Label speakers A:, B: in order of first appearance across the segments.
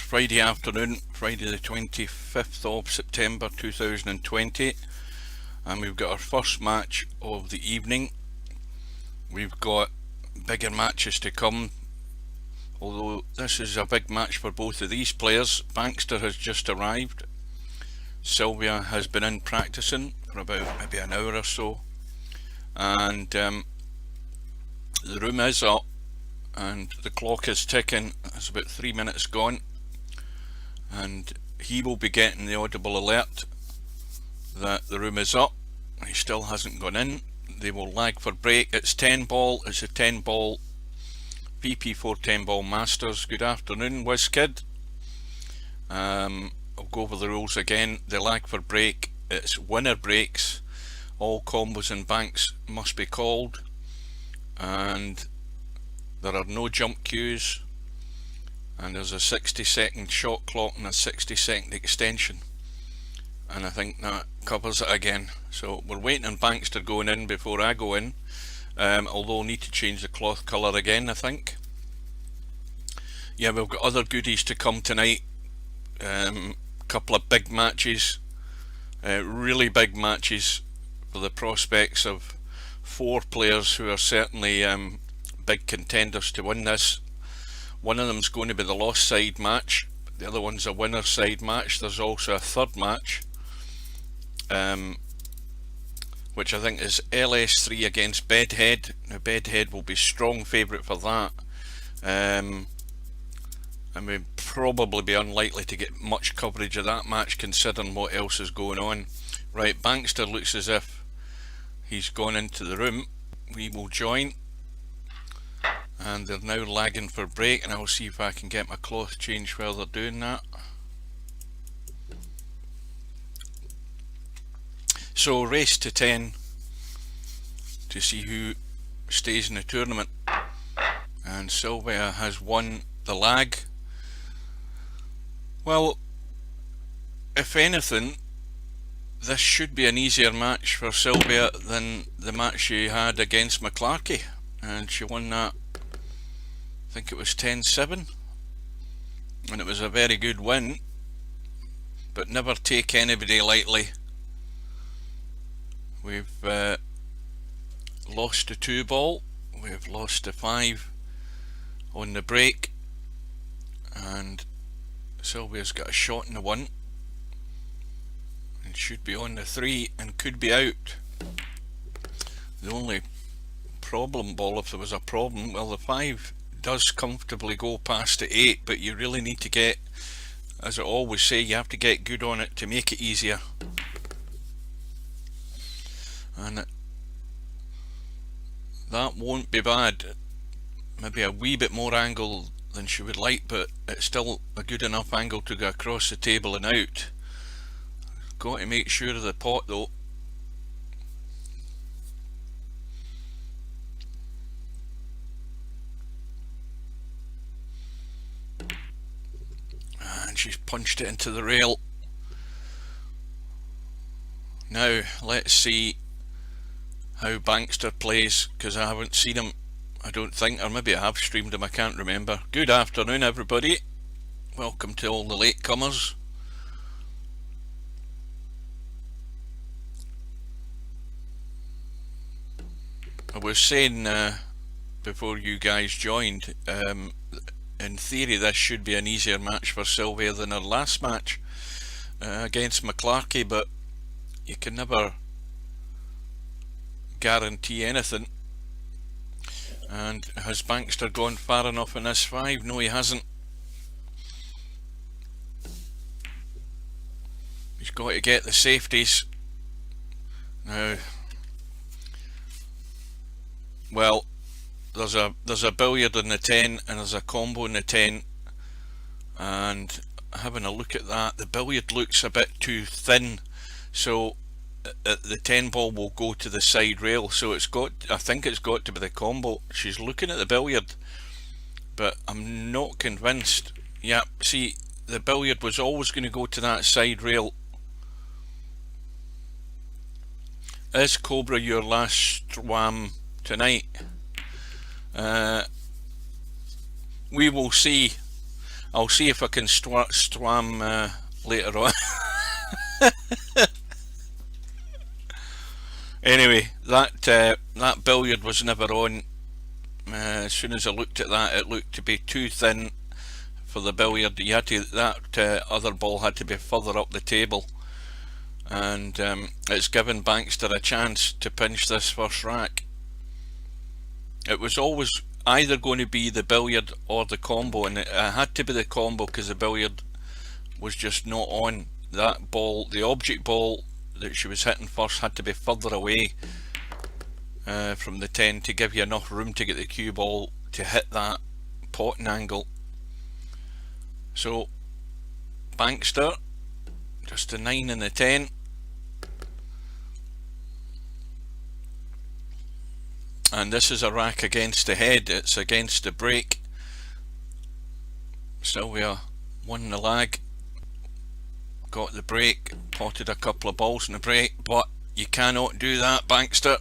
A: Friday afternoon, Friday the 25th of September 2020, and we've got our first match of the evening. We've got bigger matches to come, although this is a big match for both of these players. Bankster has just arrived. Sivia has been in practicing for about maybe an hour or so, and the room is up and the clock is ticking. It's about 3 minutes gone, and he will be getting the audible alert that the room is up. He still hasn't gone in. They will lag for break. It's 10 ball. It's a 10 ball VP4 10 ball Masters. Good afternoon, WizKid. I'll go over the rules again. The lag for break, it's winner breaks. All combos and banks must be called, and there are no jump queues, and there's a 60-second shot clock and a 60-second extension, and I think that covers it again. So we're waiting on Bankster going in before I go in, although I need to change the cloth colour again, I think. Yeah, we've got other goodies to come tonight. Couple of big matches, really big matches for the prospects of 4 players who are certainly big contenders to win this. One of them's going to be the lost side match, the other one's a winner side match. There's also a third match, which I think is LS3 against Bedhead. Now Bedhead will be strong favourite for that, and we'll probably be unlikely to get much coverage of that match considering what else is going on. Right, Bankster looks as if he's gone into the room. We will join, and they're now lagging for break, and I'll see if I can get my cloth changed while they're doing that. So race to 10 to see who stays in the tournament, and Sivia has won the lag. Well, if anything, this should be an easier match for Sivia than the match she had against McClarkey, and she won that, I think it was 10-7, and it was a very good win, but never take anybody lightly. We've lost the 2 ball, we've lost the 5 on the break, and Sivia's got a shot in the 1 and should be on the 3 and could be out. The only problem ball, if there was a problem, well, the 5 does comfortably go past the 8, but you really need to get, as I always say, you have to get good on it to make it easier. And that won't be bad. Maybe a wee bit more angle than she would like, but it's still a good enough angle to go across the table and out. Got to make sure of the pot though. And she's punched it into the rail. Now let's see how Bankster plays, because I haven't seen him, I don't think, or maybe I have streamed him, I can't remember. Good afternoon everybody, welcome to all the latecomers. I was saying before you guys joined, in theory this should be an easier match for Sivia than her last match against McClarkey, but you can never guarantee anything. And has Bankster gone far enough in this 5? No, he hasn't. He's got to get the safeties. Now, well, there's a billiard in the 10 and there's a combo in the 10, and having a look at that, the billiard looks a bit too thin, so the 10 ball will go to the side rail, so it's got, I think it's got to be the combo. She's looking at the billiard, but I'm not convinced. Yeah, see, the billiard was always going to go to that side rail. Is Cobra your last swam tonight? We will see. I'll see if I can swam later on. Anyway, that billiard was never on. As soon as I looked at that, it looked to be too thin for the billiard. You had to, that other ball had to be further up the table, and it's given Bankster a chance to pinch this first rack. It was always either going to be the billiard or the combo, and it had to be the combo because the billiard was just not on. That ball, the object ball that she was hitting first, had to be further away from the 10 to give you enough room to get the cue ball to hit that potting angle. So Bankster, just a 9 and a 10. And this is a rack against the head, it's against the break. Sivia won the lag, got the break, potted a couple of balls in the break, but you cannot do that, Bankster.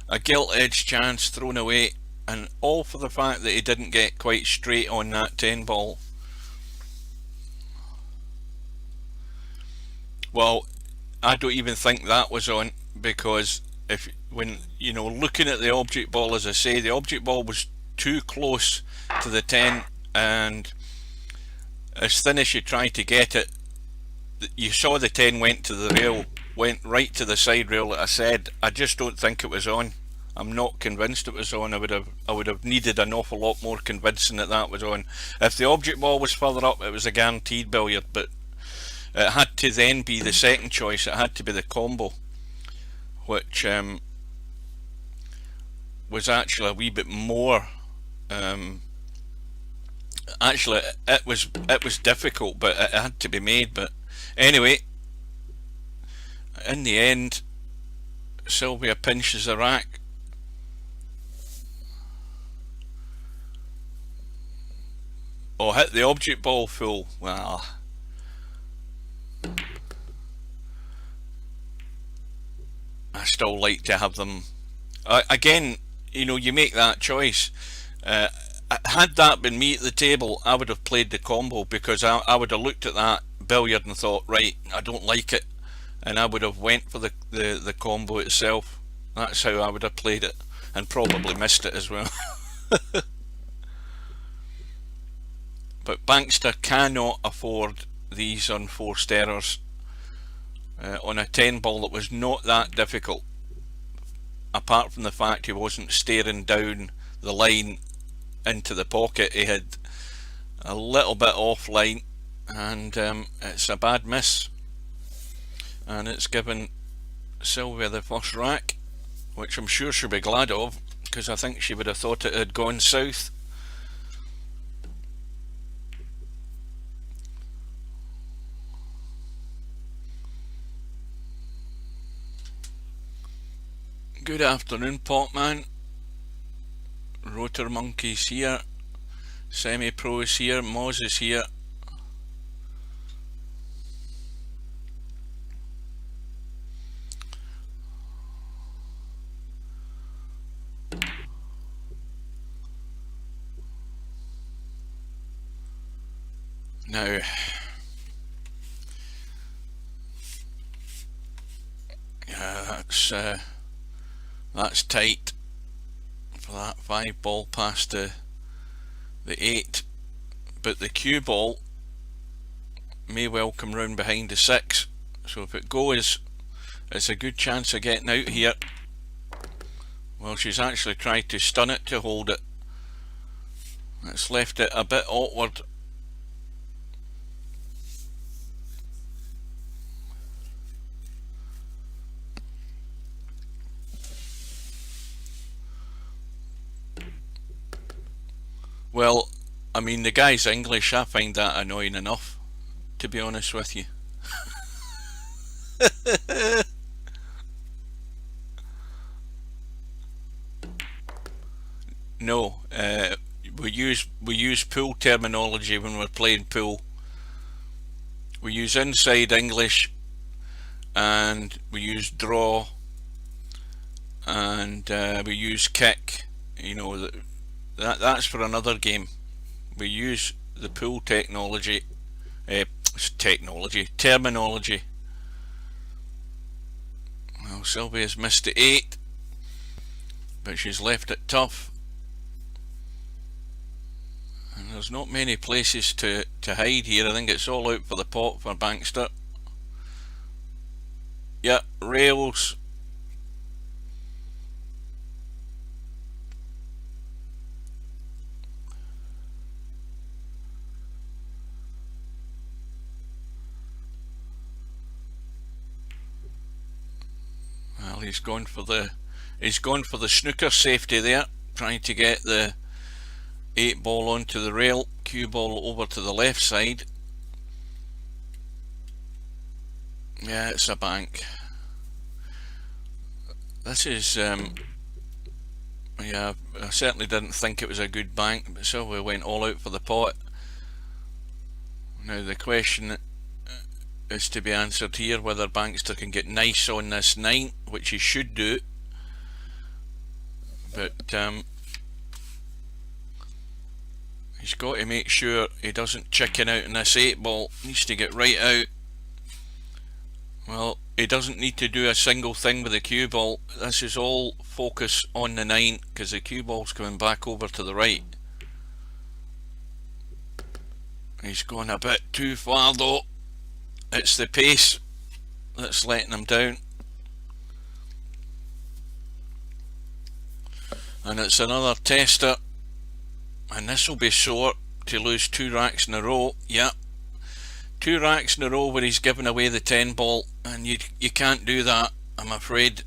A: A gilt-edged chance thrown away, and all for the fact that he didn't get quite straight on that 10 ball. Well, I don't even think that was on, because when you know, looking at the object ball, as I say, the object ball was too close to the 10, and as thin as you try to get it, you saw the 10 went to the rail, went right to the side rail. Like I said, I just don't think it was on. I'm not convinced it was on. I would have needed an awful lot more convincing that that was on. If the object ball was further up, it was a guaranteed billiard, but it had to then be the second choice. It had to be the combo, which was actually a wee bit more. Actually, it was difficult, but it had to be made. But anyway, in the end, Sivia pinches the rack. Oh, hit the object ball full. Well, I still like to have them. Again, you know, you make that choice. Had that been me at the table, I would have played the combo, because I would have looked at that billiard and thought, right, I don't like it, and I would have went for the combo itself. That's how I would have played it, and probably missed it as well. But Bankster cannot afford these unforced errors on a 10 ball that was not that difficult, apart from the fact he wasn't staring down the line into the pocket. He had a little bit offline, and it's a bad miss, and it's given Sivia the first rack, which I'm sure she'll be glad of, because I think she would have thought it had gone south. Good afternoon, Potman. Rotor Monkey's here, Semi-Pro is here, Moz is here. Now, yeah, that's tight for that 5 ball past the 8, but the cue ball may well come round behind the 6, so if it goes, it's a good chance of getting out here. Well, she's actually tried to stun it to hold it. It's left it a bit awkward. Well, I mean, the guy's English, I find that annoying enough, to be honest with you. No, we use pool terminology when we're playing pool. We use inside English, and we use draw, and we use kick. You know, that's for another game. We use the pool terminology. Well, Sylvia's missed the 8, but she's left it tough. And there's not many places to hide here. I think it's all out for the pot for Bankster. Yeah, rails. Well, he's gone for the snooker safety there, trying to get the 8 ball onto the rail, cue ball over to the left side. Yeah, it's a bank. This is yeah, I certainly didn't think it was a good bank, but Sylvia went all out for the pot. Now the question is to be answered here whether Bankster can get nice on this 9, which he should do, but he's got to make sure he doesn't chicken out in this 8 ball. Needs to get right out. Well, he doesn't need to do a single thing with the cue ball. This is all focus on the 9 because the cue ball's coming back over to the right. He's gone a bit too far though. It's the pace that's letting him down. And it's another tester. And this will be sore to lose 2 racks in a row. Yeah. 2 racks in a row where he's given away the 10 ball, and you can't do that, I'm afraid.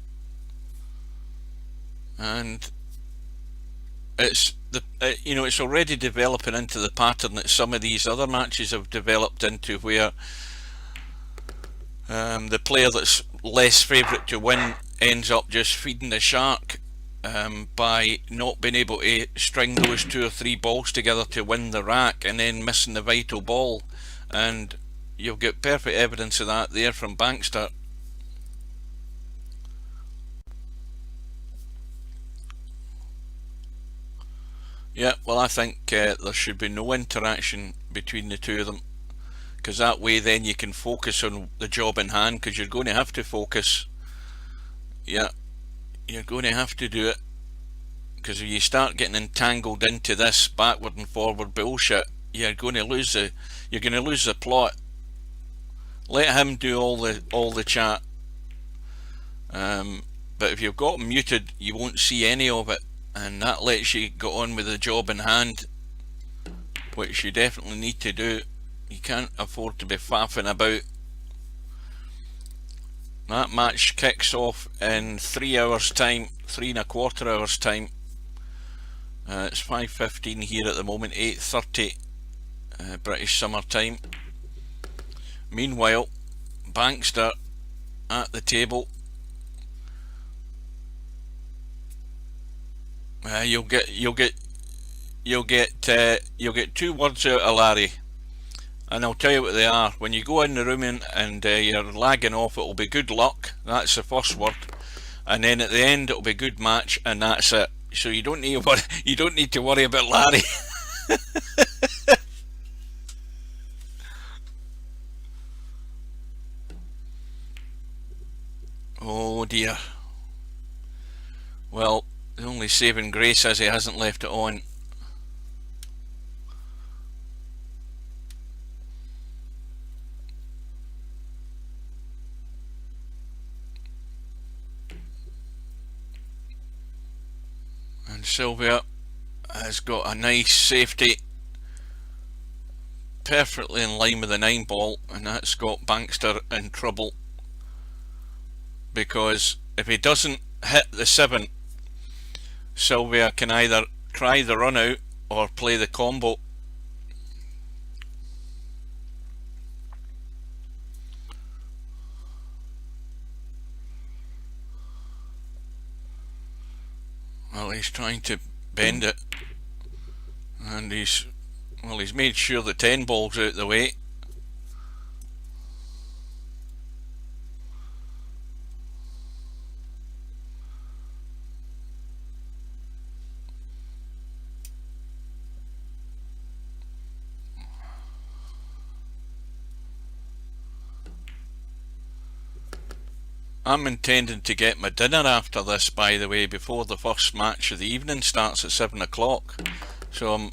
A: And it's it's already developing into the pattern that some of these other matches have developed into, where the player that's less favourite to win ends up just feeding the shark by not being able to string those 2 or 3 balls together to win the rack, and then missing the vital ball. And you'll get perfect evidence of that there from Bankster. Yeah, well, I think there should be no interaction between the 2 of them, because that way then you can focus on the job in hand, because you're going to have to focus. Yeah, you're going to have to do it, because if you start getting entangled into this backward and forward bullshit, you're going to lose the plot. Let him do all the chat, but if you've got him muted, you won't see any of it, and that lets you get on with the job in hand, which you definitely need to do. You can't afford to be faffing about. That match kicks off in 3 hours time, 3¼ hours time. It's 5:15 here at the moment, 8:30 British summer time. Meanwhile, Bankster at the table. You'll get 2 words out of Larry, and I'll tell you what they are. When you go in the room and you're lagging off, it'll be good luck. That's the first word, and then at the end it'll be good match, and that's it. So you don't need to worry about Larry. Oh dear. Well, the only saving grace is he hasn't left it on. And Sylvia has got a nice safety, perfectly in line with the 9 ball, and that's got Bankster in trouble, because if he doesn't hit the 7, Sylvia can either try the run out or play the combo. Well, he's trying to bend it, and he's made sure the 10 ball's out the way. I'm intending to get my dinner after this, by the way, before the first match of the evening starts at 7 o'clock. So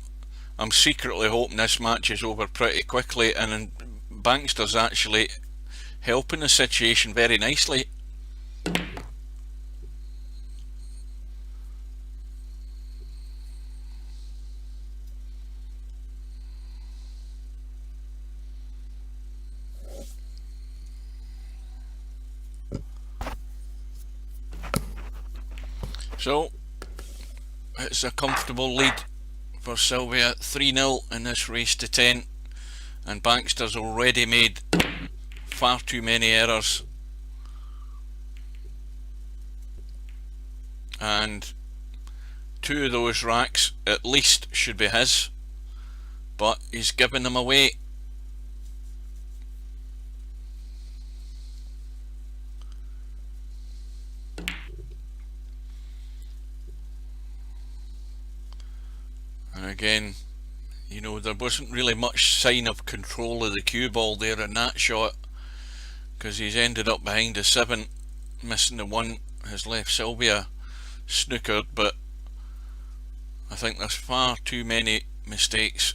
A: I'm secretly hoping this match is over pretty quickly, and Bankster's actually helping the situation very nicely. So it's a comfortable lead for Sivia, 3-0 in this race to 10, and Bankster's already made far too many errors, and 2 of those racks at least should be his, but he's giving them away. And again, you know, there wasn't really much sign of control of the cue ball there in that shot, because he's ended up behind the 7, missing the 1, has left Sivia snookered. But I think there's far too many mistakes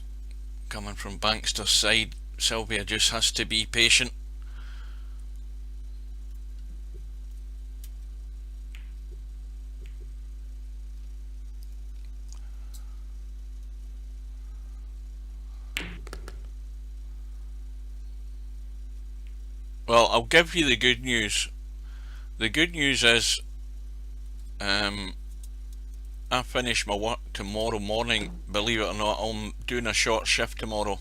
A: coming from Bankster's side. Sivia just has to be patient. Well, I'll give you the good news. The good news is I finish my work tomorrow morning. Believe it or not, I'm doing a short shift tomorrow,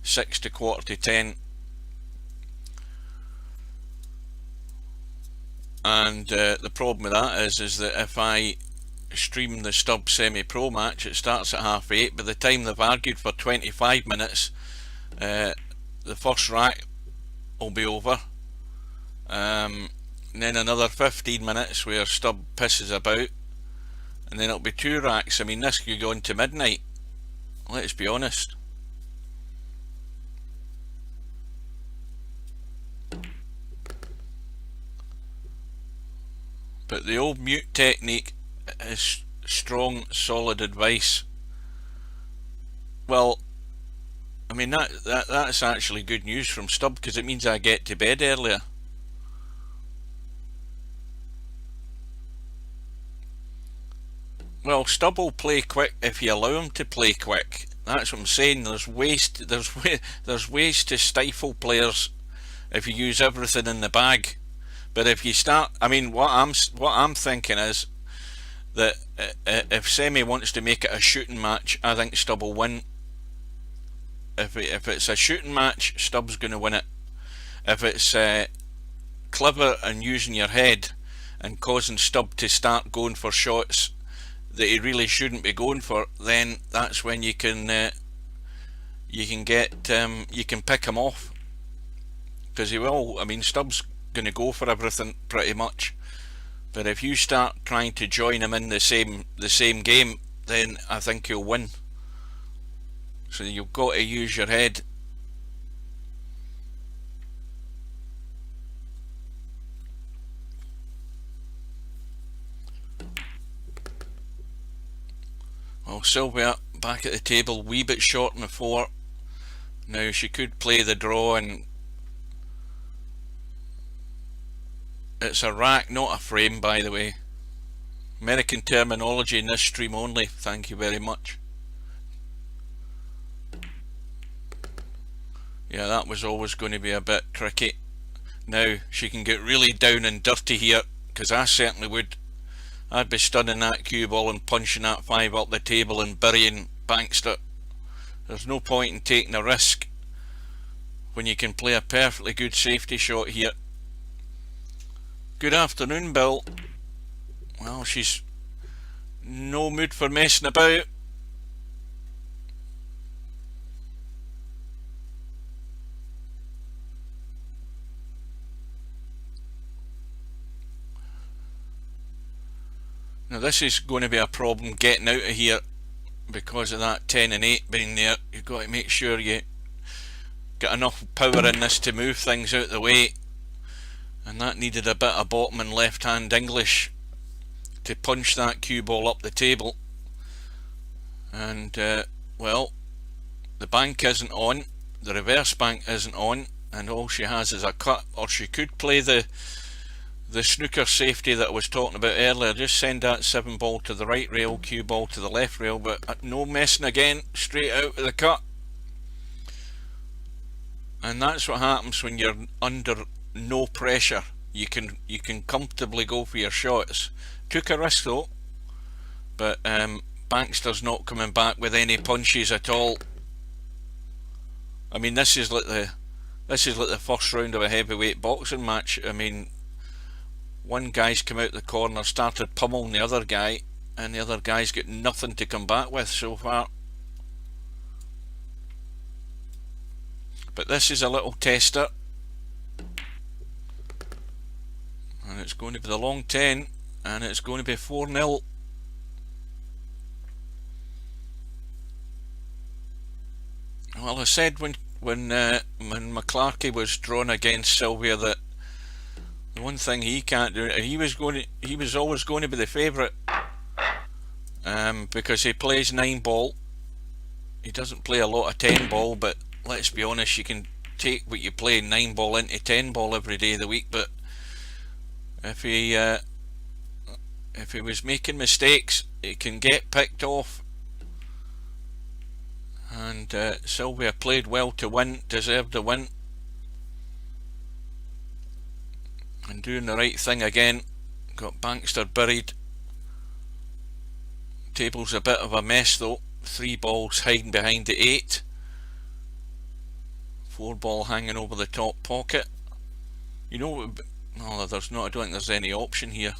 A: 6 to 9:45. And the problem with that is that if I stream the Stub semi-pro match, it starts at 8:30. By the time they've argued for 25 minutes, the first rack will be over, and then another 15 minutes where Stub pisses about, and then it'll be 2 racks. I mean, this could go into midnight, let's be honest. But the old mute technique is strong, solid advice. Well, I mean, that's actually good news from Stub, because it means I get to bed earlier. Well, Stub will play quick if you allow him to play quick. That's what I'm saying. There's ways to stifle players if you use everything in the bag. But if you start, I mean, what I'm thinking is that if Semi wants to make it a shooting match, I think Stub will win. If it's a shooting match, Stub's going to win it. If it's clever and using your head and causing Stub to start going for shots that he really shouldn't be going for, then that's when you can pick him off, because he will. I mean, Stub's going to go for everything pretty much, but if you start trying to join him in the same game, then I think he'll win. So you've got to use your head. Well, Sivia back at the table, wee bit short on the 4. Now she could play the draw, and it's a rack, not a frame, by the way. American terminology in this stream only, thank you very much. Yeah, that was always going to be a bit tricky. Now she can get really down and dirty here, because I certainly would. I'd be stunning that cue ball and punching that 5 up the table and burying Bankster. There's no point in taking a risk when you can play a perfectly good safety shot here. Good afternoon, Bill. Well, she's no mood for messing about. Now this is going to be a problem getting out of here, because of that 10 and 8 being there. You've got to make sure you get enough power in this to move things out of the way. and that needed a bit of bottom and left hand English to punch that cue ball up the table. And well, the bank isn't on, the reverse bank isn't on, and all she has is a cut. Or she could play the snooker safety that I was talking about earlier, just send that 7 ball to the right rail, cue ball to the left rail, but no messing again, straight out of the cut. And that's what happens when you're under no pressure. You can comfortably go for your shots. Took a risk though, but Bankster's not coming back with any punches at all. I mean, this is like the first round of a heavyweight boxing match. I mean, one guy's come out the corner, started pummeling the other guy, and the other guy's got nothing to come back with so far. But this is a little tester, and it's going to be the long 10, and it's going to be 4-0. Well, I said when McClarkey was drawn against Sivia that the one thing he can't do, he was always going to be the favourite, because he plays 9 ball. He doesn't play a lot of 10 ball, but let's be honest, you can take what you play 9 ball into 10 ball every day of the week. But if he was making mistakes, he can get picked off. And Sivia played well to win, deserved the win, and doing the right thing again. Got Bankster buried. Table's a bit of a mess though. 3 balls hiding behind the 8. 4 ball hanging over the top pocket. You know, no, there's not. I don't think there's any option here.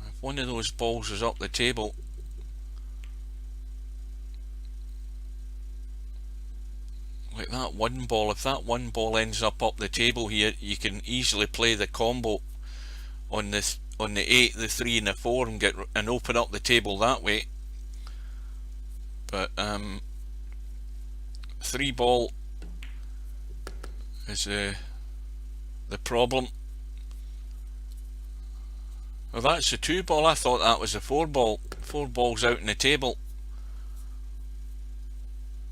A: If one of those balls is up the table, like that 1 ball, if that 1 ball ends up the table here, you can easily play the combo on the 8, the 3 and the 4 and open up the table that way. But 3 ball is the problem. Well, that's the 2 ball. I thought that was a 4 ball. 4 balls out in the table.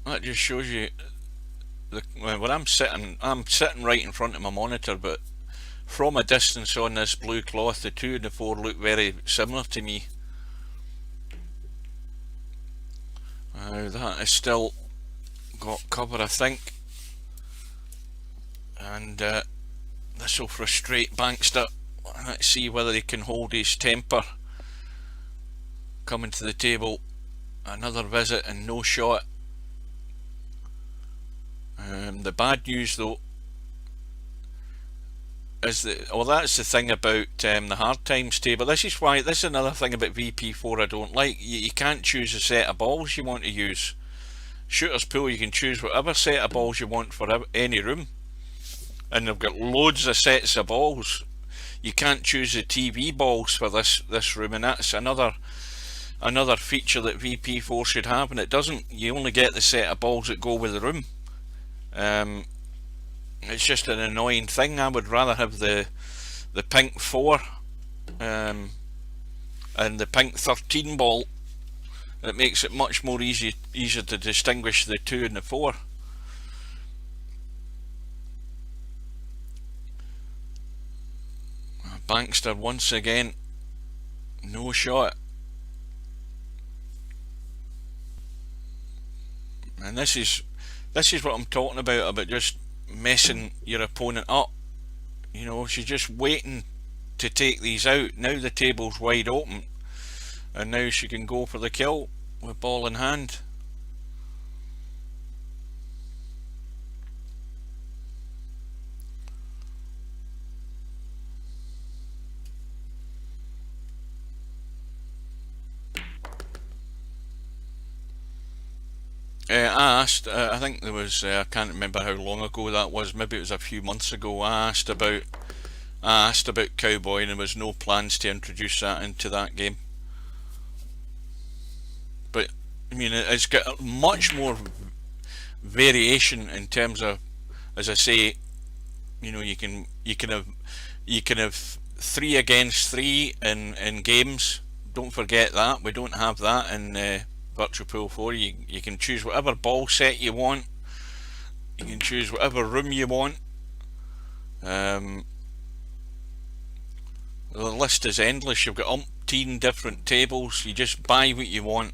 A: That just shows you when I'm sitting right in front of my monitor, but from a distance on this blue cloth, the 2 and the 4 look very similar to me. That is still got cover, I think, and this will frustrate Bankster. Let's see whether he can hold his temper. Coming to the table, another visit and no shot. The bad news though is that, well, that's the thing about the hard times table. This is another thing about VP4 I don't like. You can't choose a set of balls you want to use. Shooter's pool, you can choose whatever set of balls you want for any room, and they've got loads of sets of balls. You can't choose the TV balls for this room, and that's another feature that VP4 should have, and it doesn't. You only get the set of balls that go with the room. It's just an annoying thing. I would rather have the pink 4 and the pink 13 ball. It makes it much more easier to distinguish the 2 and the 4. Bankster once again, no shot. And this is what I'm talking about just messing your opponent up. You know, she's just waiting to take these out. Now the table's wide open, and now she can go for the kill with ball in hand. I asked, I think there was, I can't remember how long ago that was, maybe it was a few months ago. I asked about Cowboy, and there was no plans to introduce that into that game. But I mean, it's got much more variation in terms of, as I say, You know, you can have 3 against 3 in games. Don't forget that. We don't have that in Virtual Pool 4. You can choose whatever ball set you want. You can choose whatever room you want. The list is endless. You've got umpteen different tables. You just buy what you want.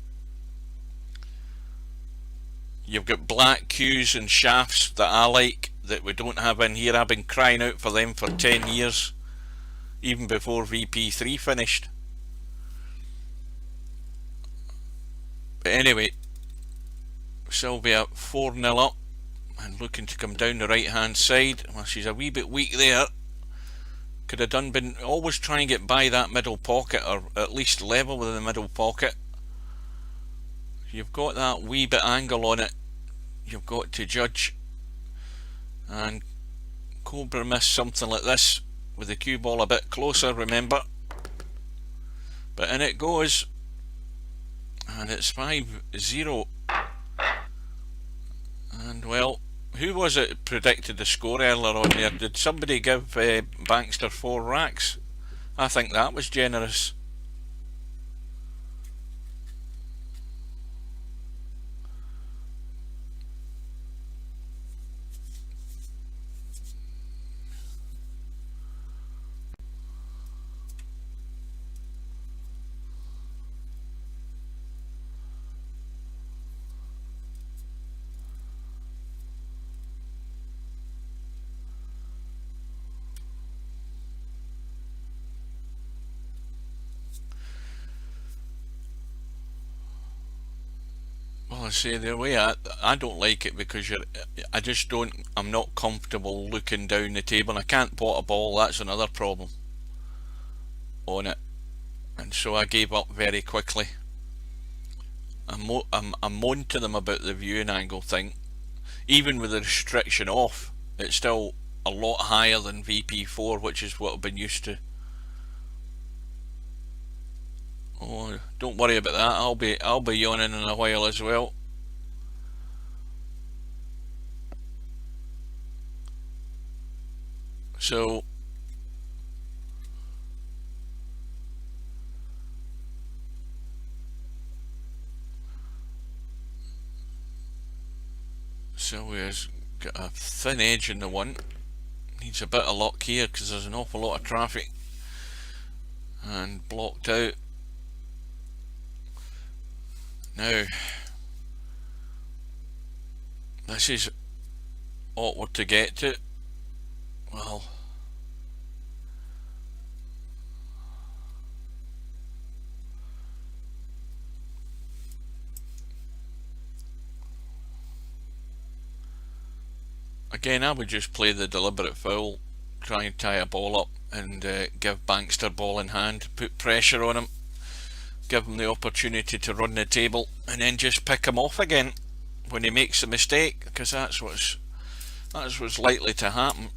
A: You've got black cues and shafts that I like that we don't have in here. I've been crying out for them for 10 years, even before VP3 finished. But anyway, Sivia 4-0 up and looking to come down the right hand side. Well, she's a wee bit weak there. Could have been always try and get by that middle pocket, or at least level with the middle pocket. You've got that wee bit angle on it, you've got to judge. And Cobra missed something like this with the cue ball a bit closer, remember. But in it goes, and it's 5-0. And well, who was it predicted the score earlier on there? Did somebody give Bankster 4 racks? I think that was generous. Well, I say the way I don't like it because I'm not comfortable looking down the table. I can't pot a ball. That's another problem on it, and so I gave up very quickly. I moaned to them about the viewing angle thing. Even with the restriction off, it's still a lot higher than VP4, which is what I've been used to. Oh, don't worry about that. I'll be yawning in a while as well. So Silvia's got a thin edge in the one. Needs a bit of luck here because there's an awful lot of traffic and blocked out. Now, this is awkward to get to. Well, again, I would just play the deliberate foul, try and tie a ball up and give Bankster ball in hand, put pressure on him, give him the opportunity to run the table, and then just pick him off again when he makes a mistake, because that's what's likely to happen.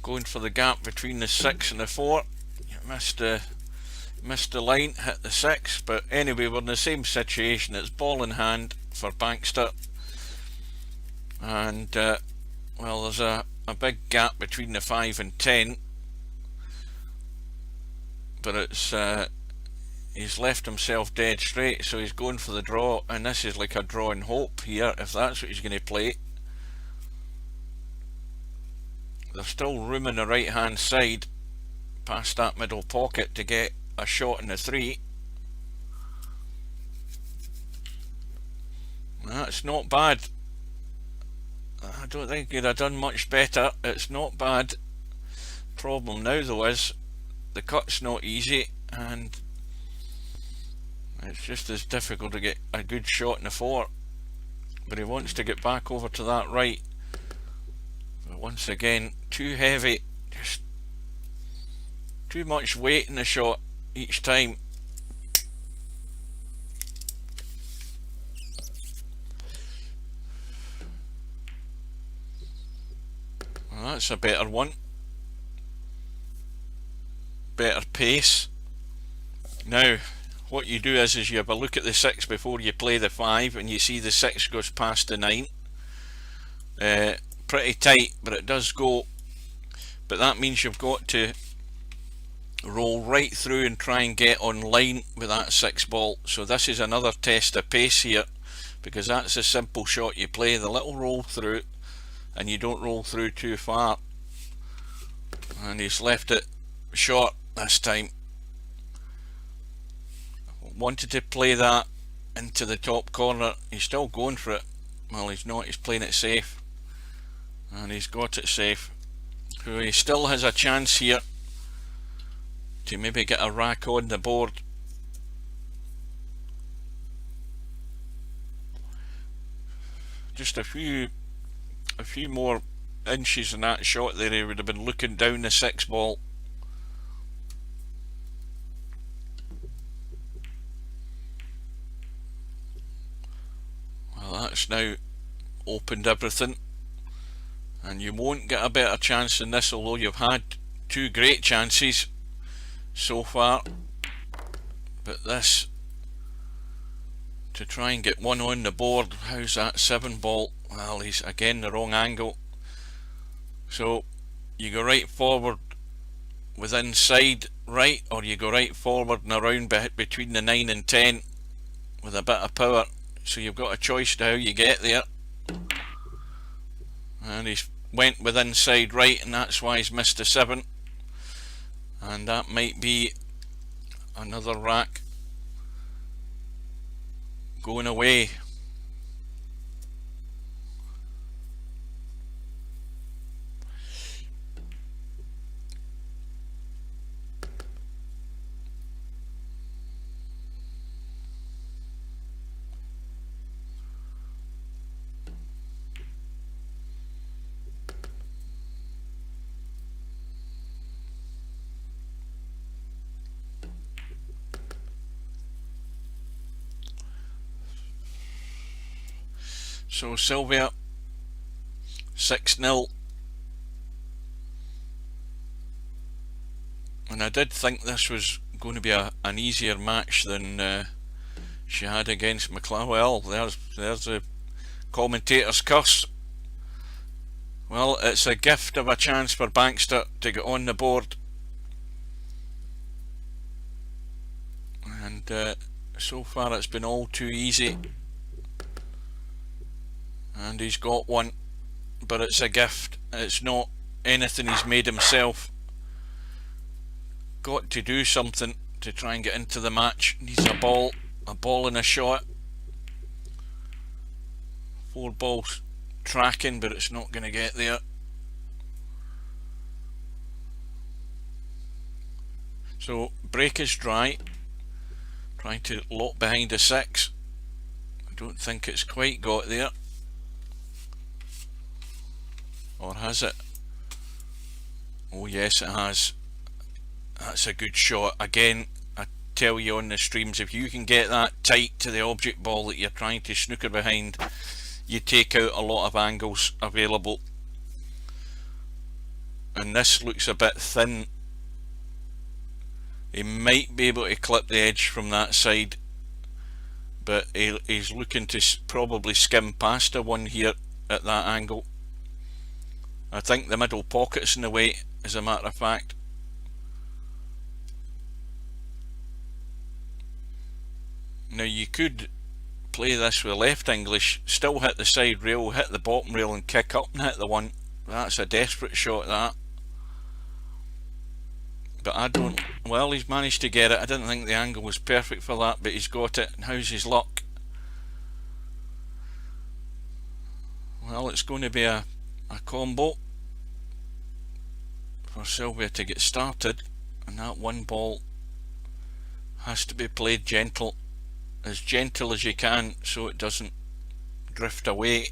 A: Going for the gap between the 6 and the 4. Missed the line, hit the 6, but anyway, we're in the same situation. It's ball in hand for Bankster, and well, there's a big gap between the 5 and 10, but it's he's left himself dead straight, so he's going for the draw, and this is like a draw and hope here, if that's what he's going to play. There's still room on the right hand side past that middle pocket to get a shot in the 3. That's not bad. I don't think you'd have done much better. It's not bad. Problem now though is the cut's not easy, and it's just as difficult to get a good shot in the 4. But he wants to get back over to that right. But once again, too heavy, just too much weight in the shot each time. Well, that's a better one. Better pace. Now, what you do is you have a look at the 6 before you play the 5, and you see the 6 goes past the 9. Pretty tight, but it does go. But that means you've got to roll right through and try and get on line with that 6 ball. So this is another test of pace here, because that's a simple shot you play, the little roll through, and you don't roll through too far. And he's left it short this time. Wanted to play that into the top corner. He's still going for it. Well, he's not, he's playing it safe, and he's got it safe. So he still has a chance here to maybe get a rack on the board. Just a few more inches in that shot there, he would have been looking down the 6 ball. Well, that's now opened everything, and you won't get a better chance than this, although you've had 2 great chances so far. But this, to try and get one on the board, how's that 7 ball? Well, he's again the wrong angle. So you go right forward with inside right, or you go right forward and around between the 9 and 10 with a bit of power. So you've got a choice to how you get there. And he's went with inside right, and that's why he's missed the 7. And that might be another rack going away. So Sivia 6-0, and I did think this was going to be an easier match than she had against McLeod. Well, there's the commentator's curse. Well, it's a gift of a chance for Bankster to get on the board, and so far it's been all too easy. And he's got one, but it's a gift. It's not anything he's made himself. Got to do something to try and get into the match. Needs a ball and a shot. 4 balls tracking, but it's not going to get there. So break is dry. Trying to lock behind a 6. I don't think it's quite got there. Or has it? Oh yes, it has. That's a good shot. Again, I tell you on the streams, if you can get that tight to the object ball that you're trying to snooker behind, you take out a lot of angles available. And this looks a bit thin. He might be able to clip the edge from that side, but he's looking to probably skim past a 1 here at that angle. I think the middle pocket's in the way, as a matter of fact. Now you could play this with left English, still hit the side rail, hit the bottom rail and kick up and hit the 1. That's a desperate shot, that. But I don't... Well, he's managed to get it. I didn't think the angle was perfect for that, but he's got it. And how's his luck? Well, it's going to be a combo for Sivia to get started, and that 1 ball has to be played gentle as you can, so it doesn't drift away.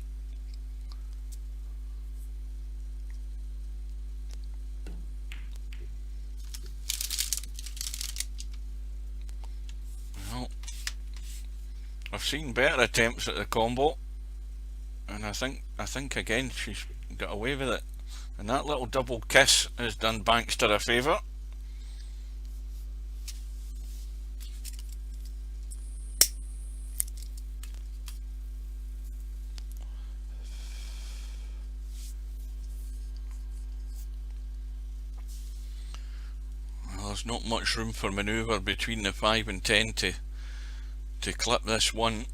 A: Well, I've seen better attempts at the combo, and I think again she's got away with it, and that little double kiss has done Bankster a favour. there's not much room for manoeuvre between the 5 and 10 to clip this one.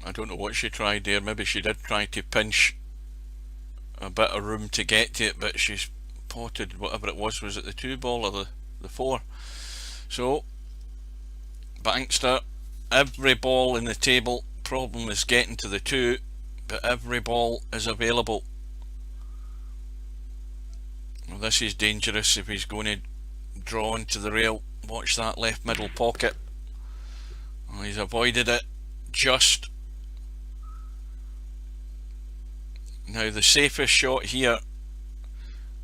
A: I don't know what she tried there. Maybe she did try to pinch a bit of room to get to it, but she's potted whatever it was it the 2 ball or the 4? So Bankster, every ball in the table, problem is getting to the 2, but every ball is available. Well, this is dangerous if he's going to draw into the rail. Watch that left middle pocket. Well, he's avoided it just. Now the safest shot here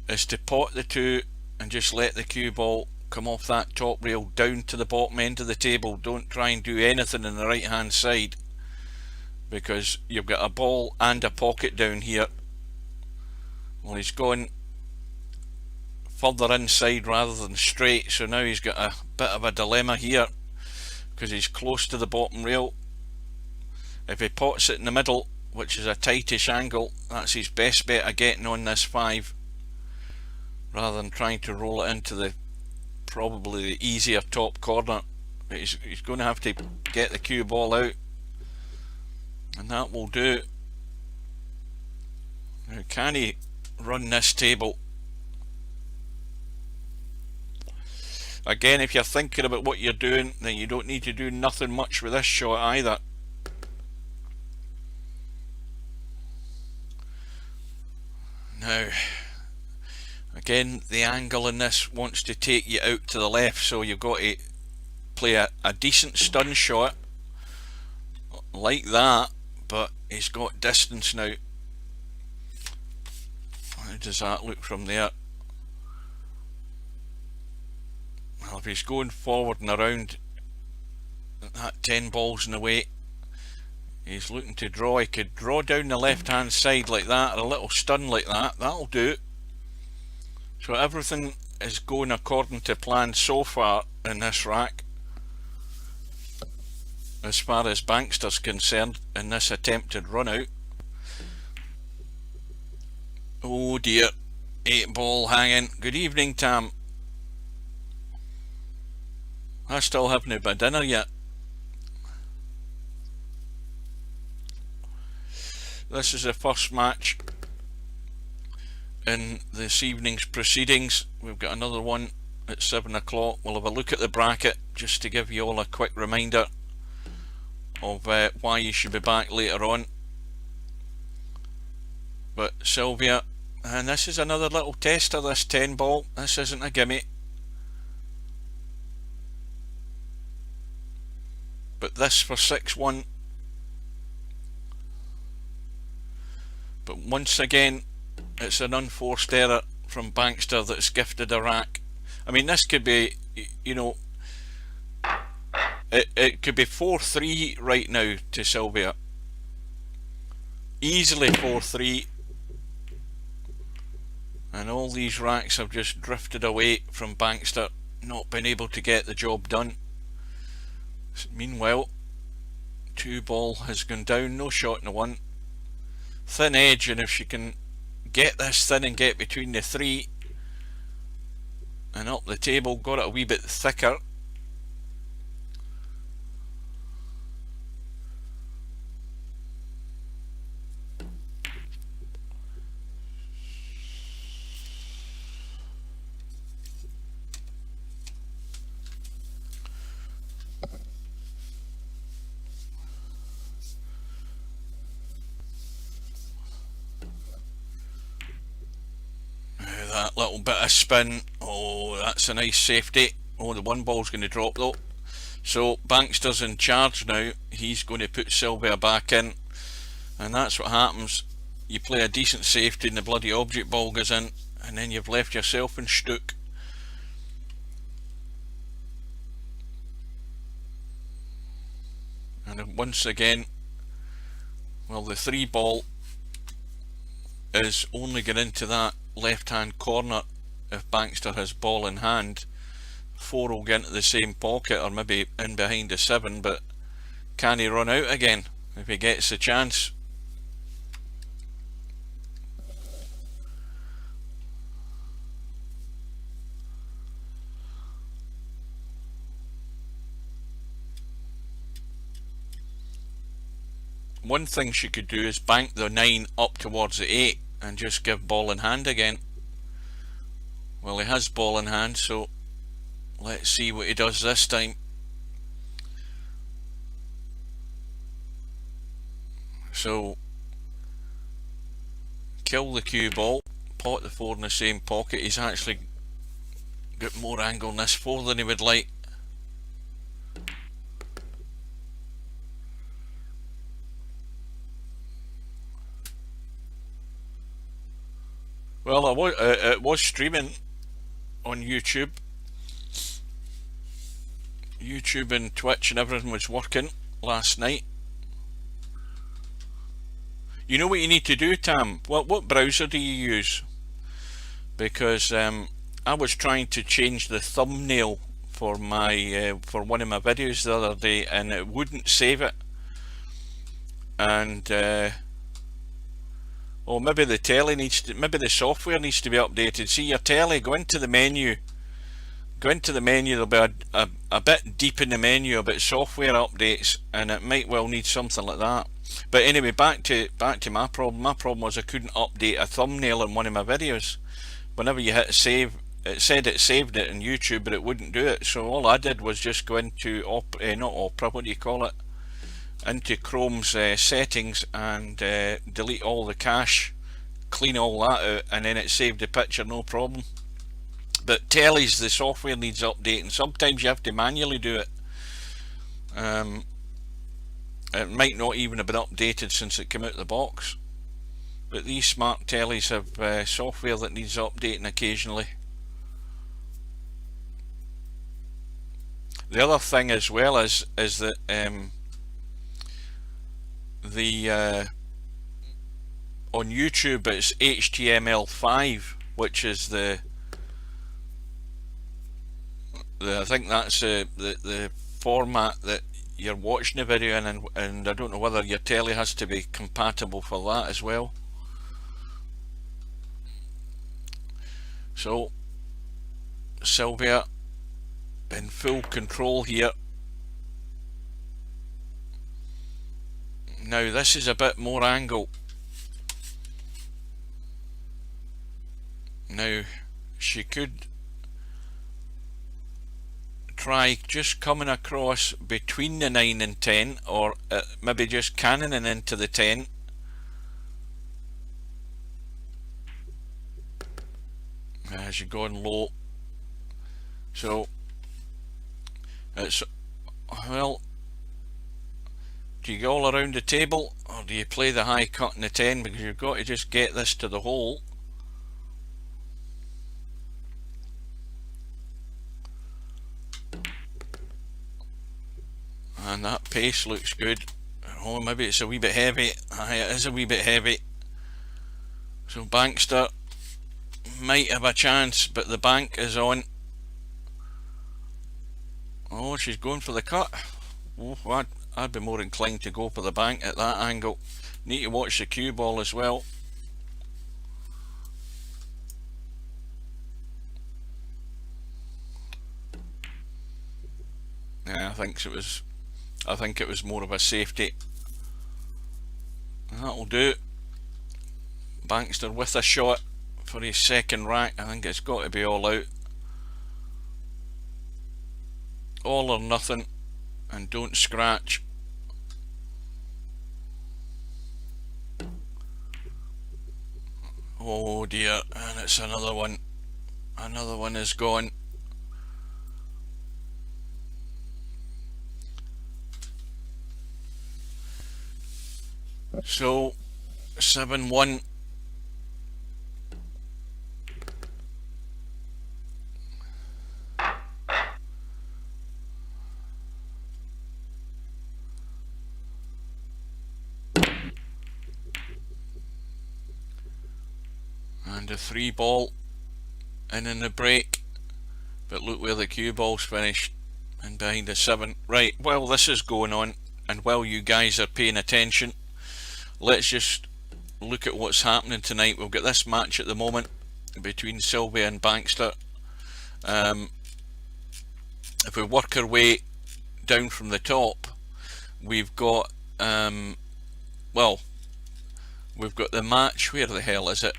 A: is to pot the 2 and just let the cue ball come off that top rail down to the bottom end of the table. Don't try and do anything in the right hand side, because you've got a ball and a pocket down here. Well, he's gone further inside rather than straight, so now he's got a bit of a dilemma here because he's close to the bottom rail. If he pots it in the middle, which is a tightish angle, that's his best bet of getting on this 5, rather than trying to roll it into the probably the easier top corner. But he's going to have to get the cue ball out, and that will do. Now, can he run this table? Again, if you're thinking about what you're doing, then you don't need to do nothing much with this shot either. Now, again, the angle in this wants to take you out to the left, so you've got to play a decent stun shot like that, but he's got distance now. How does that look from there? Well, if he's going forward and around, that 10 ball's in the way. He's looking to draw. He could draw down the left hand side like that, or a little stun like that. That'll do. So everything is going according to plan so far in this rack, as far as Bankster's concerned, in this attempted run out. Oh dear, 8 ball hanging. Good evening, Tam. I still haven't had my dinner yet. This is the first match in this evening's proceedings. We've got another one at 7 o'clock. We'll have a look at the bracket just to give you all a quick reminder of why you should be back later on. But Sivia, and this is another little tester, this 10 ball. This isn't a gimme. But this for 6-1. But once again, it's an unforced error from Bankster that's gifted a rack. I mean, this could be, you know, it could be 4-3 right now to Sivia. Easily 4-3. And all these racks have just drifted away from Bankster, not being able to get the job done. Meanwhile, 2 ball has gone down, no shot in the 1. Thin edge, and if she can get this thin and get between the 3 and up the table, got it a wee bit thicker. That little bit of spin, oh, that's a nice safety. Oh, the 1 ball's going to drop though. So Bankster's in charge now. He's going to put Sivia back in, and that's what happens. You play a decent safety and the bloody object ball goes in, and then you've left yourself in stook. And once again, well, the 3 ball is only going into that left hand corner if Bankster has ball in hand. 4 will get into the same pocket, or maybe in behind the 7, but can he run out again if he gets the chance? One thing she could do is bank the 9 up towards the 8 and just give ball in hand again. Well, he has ball in hand, so let's see what he does this time. So, kill the cue ball, pot the 4 in the same pocket. He's actually got more angle on this 4 than he would like. Well, it was streaming on YouTube. YouTube and Twitch and everything was working last night. You know what you need to do, Tam? What browser do you use? Because I was trying to change the thumbnail for my for one of my videos the other day, and it wouldn't save it. And oh, maybe the telly needs to, maybe the software needs to be updated. See your telly, go into the menu. Go into the menu, there'll be a bit deep in the menu about software updates, and it might well need something like that. But anyway, back to my problem. My problem was I couldn't update a thumbnail in one of my videos. Whenever you hit save, it said it saved it in YouTube, but it wouldn't do it. So all I did was just go into not Opera, what do you call it? Into Chrome's settings and delete all the cache, clean all that out, and then it saved the picture, no problem. But tellies, the software needs updating. Sometimes you have to manually do it. It might not even have been updated since it came out of the box. But these smart tellies have software that needs updating occasionally. The other thing as well is that on YouTube it's HTML5, which is I think that's the format that you're watching the video in, and I don't know whether your telly has to be compatible for that as well. So Sivia in full control here. Now this is a bit more angle. Now she could try just coming across between the 9 and 10, or maybe just cannoning into the 10. As you're going low. So it's, well, do you go all around the table, or do you play the high cut in the 10, because you've got to just get this to the hole. And that pace looks good. Oh, maybe it's a wee bit heavy. Aye, it is a wee bit heavy. So Bankster might have a chance, but the bank is on. Oh, she's going for the cut. Oh, I'd be more inclined to go for the bank at that angle. Need to watch the cue ball as well. Yeah, I think it was more of a safety. That'll do. Bankster with a shot for his second rack. I think it's got to be all out. All or nothing, and don't scratch. Oh dear, and it's another one. Another one is gone. So 7-1. And a 3 ball in the break, but look where the cue ball's finished, and behind the 7. Right, well, this is going on. and while you guys are paying attention, let's just look at what's happening tonight. We've got this match at the moment between Sivia and Bankster. If we work our way down from the top, we've got well, we've got the match. Where the hell is it?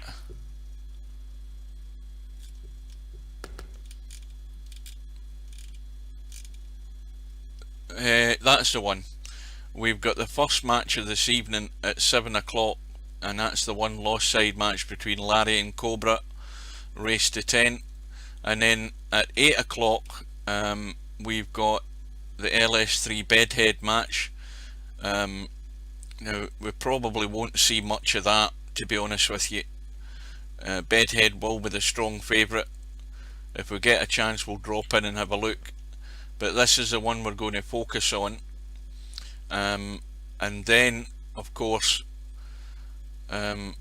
A: That's the one. We've got the first match of this evening at 7 o'clock, and that's the one lost side match between Larry and Cobra, race to 10. And then at 8 o'clock we've got the LS3 bedhead match. Now we probably won't see much of that, to be honest with you. Bedhead will be the strong favourite. If we get a chance, we'll drop in and have a look, but this is the one we're going to focus on. And then of course that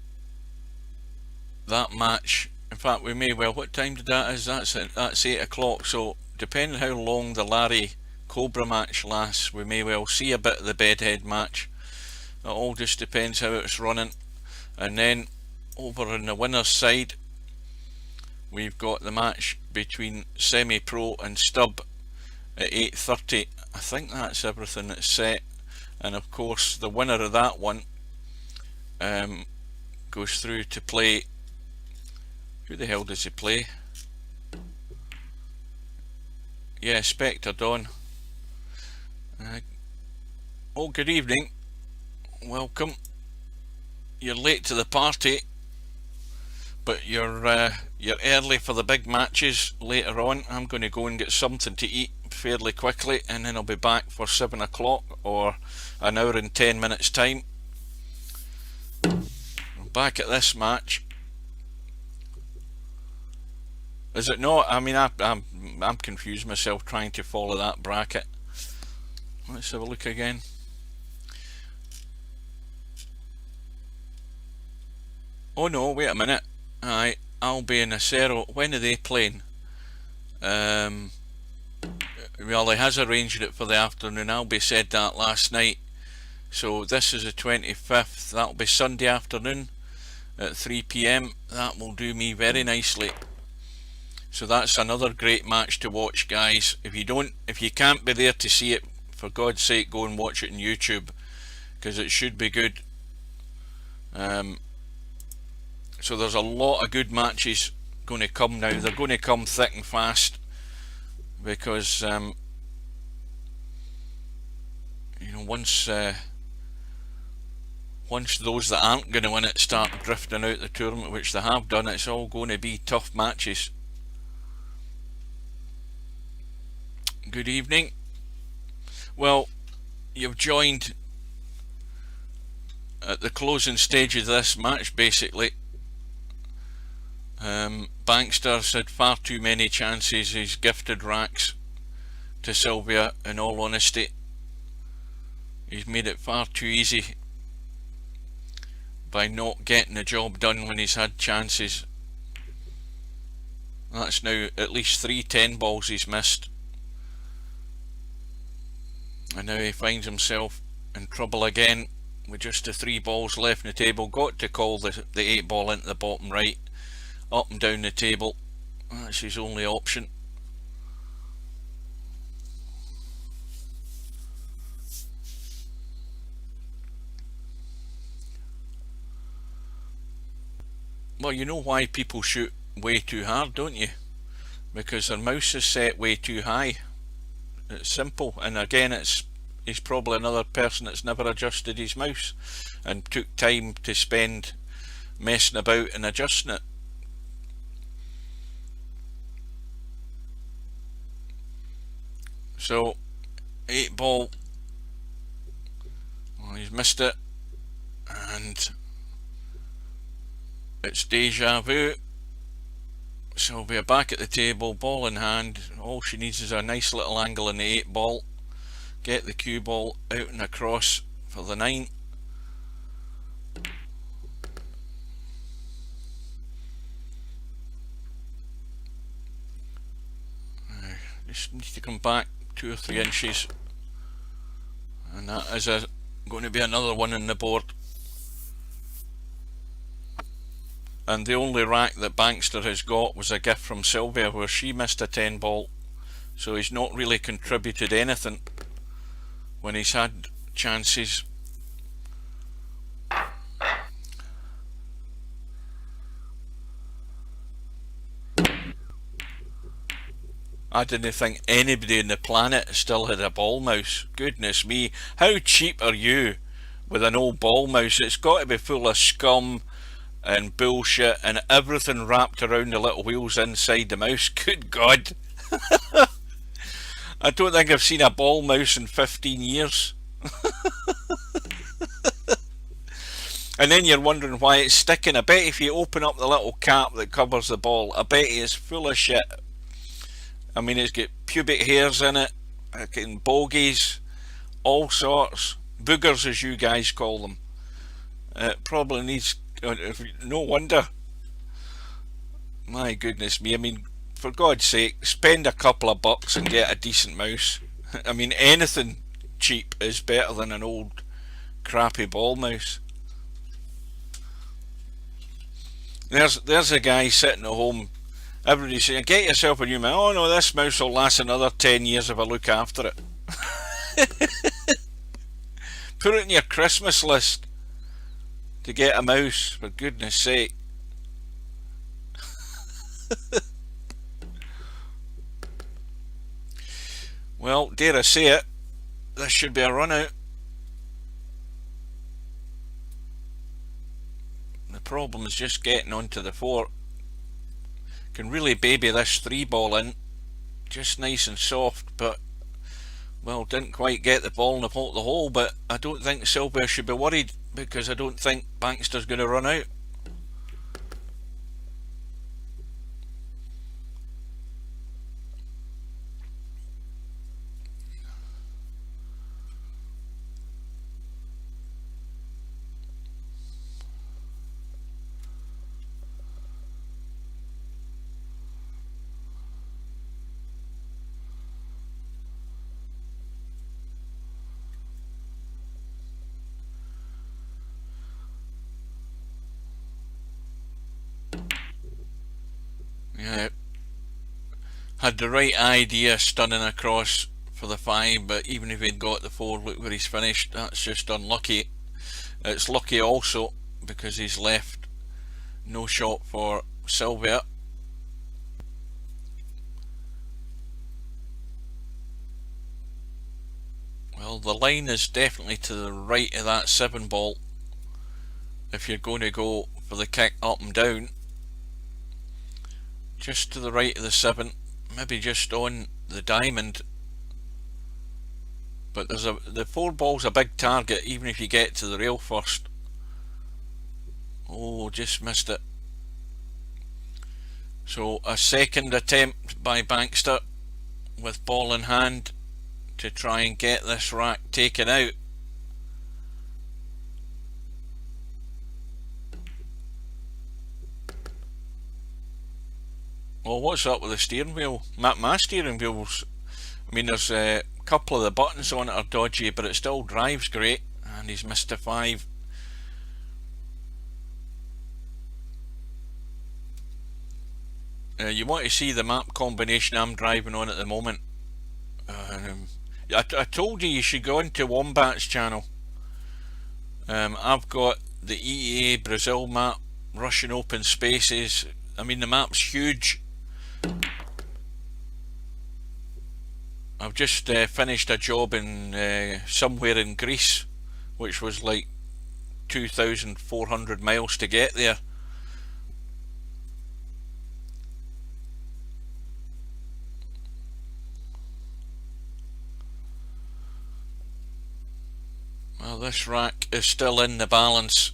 A: match, in fact we may well, what time did that is? That's 8 o'clock, so depending how long the Larry Cobra match lasts, we may well see a bit of the bedhead match. It all just depends how it's running. And then over on the winner's side, we've got the match between Semi-Pro and Stub at 8:30. I think that's everything that's set, and of course the winner of that one goes through to play. Who the hell does he play? Yeah, Spectre Dawn. Oh, good evening, welcome. You're late to the party, but you're early for the big matches later on. I'm going to go and get something to eat fairly quickly, and then I'll be back for 7 o'clock or an hour and 10 minutes time. Back at this match. Is it not? I mean, I'm confused myself trying to follow that bracket. Let's have a look again. Oh no, wait a minute. Aye, Albi and Acero, when are they playing? Well, he has arranged it for the afternoon. Albi said that last night. So this is the 25th. That'll be Sunday afternoon at 3 PM. That will do me very nicely. So that's another great match to watch, guys. If you can't be there to see it, for God's sake, go and watch it on YouTube, because it should be good. So there's a lot of good matches going to come now. They're going to come thick and fast, because you know, once those that aren't going to win it start drifting out the tournament, which they have done, it's all going to be tough matches. Good evening. Well, you've joined at the closing stage of this match, basically. Bankster's had far too many chances. He's gifted racks to Sivia, in all honesty. He's made it far too easy by not getting the job done when he's had chances. That's now at least 3 10 balls he's missed, and now he finds himself in trouble again with just the 3 balls left in the table. Got to call the 8 ball into the bottom right, up and down the table. That's his only option. Well, you know why people shoot way too hard, don't you? Because their mouse is set way too high. It's simple. And again, he's probably another person that's never adjusted his mouse and took time to spend messing about and adjusting it. So 8 ball, well, he's missed it, and it's deja vu. Sylvia back at the table, ball in hand. All she needs is a nice little angle in the 8 ball. Get the cue ball out and across for the 9. Just need to come back 2 or 3 inches. And that is going to be another one in the board. And the only rack that Bankster has got was a gift from Sivia where she missed a 10 ball. So he's not really contributed anything when he's had chances. I didn't think anybody on the planet still had a ball mouse. Goodness me, how cheap are you with an old ball mouse? It's got to be full of scum and bullshit and everything wrapped around the little wheels inside the mouse. Good God. I don't think I've seen a ball mouse in 15 years. And then you're wondering why it's sticking. I bet if you open up the little cap that covers the ball, I bet it's full of shit. I mean, it's got pubic hairs in it, bogies, all sorts. Boogers, as you guys call them. It probably needs... no wonder. My goodness me. I mean, for God's sake, spend a couple of bucks and get a decent mouse. I mean, anything cheap is better than an old crappy ball mouse. There's a guy sitting at home. Everybody's saying, get yourself a new mouse. Oh no, this mouse will last another 10 years if I look after it. Put it in your Christmas list to get a mouse, for goodness sake. Well, dare I say it, this should be a run out. The problem is just getting onto the 4. Can really baby this 3 ball in, just nice and soft, but well, didn't quite get the ball in the hole. But I don't think Sivia should be worried, because I don't think Bankster's going to run out. Yeah, had the right idea stunning across for the 5, but even if he'd got the 4, look where he's finished. That's just unlucky. It's lucky also because he's left no shot for Sivia. Well, the line is definitely to the right of that 7 ball if you're going to go for the kick up and down. Just to the right of the 7, maybe just on the diamond. But the 4 ball's a big target even if you get to the rail first. Oh, just missed it. So a second attempt by Bankster with ball in hand to try and get this rack taken out. Well, what's up with the steering wheel? My steering wheel's... I mean, there's a couple of the buttons on it are dodgy, but it still drives great. And he's missed a 5. You want to see the map combination I'm driving on at the moment. I told you should go into Wombat's channel. I've got the EEA Brazil map, Russian open spaces. I mean, the map's huge. I've just finished a job in somewhere in Greece, which was like 2,400 miles to get there. Well, this rack is still in the balance.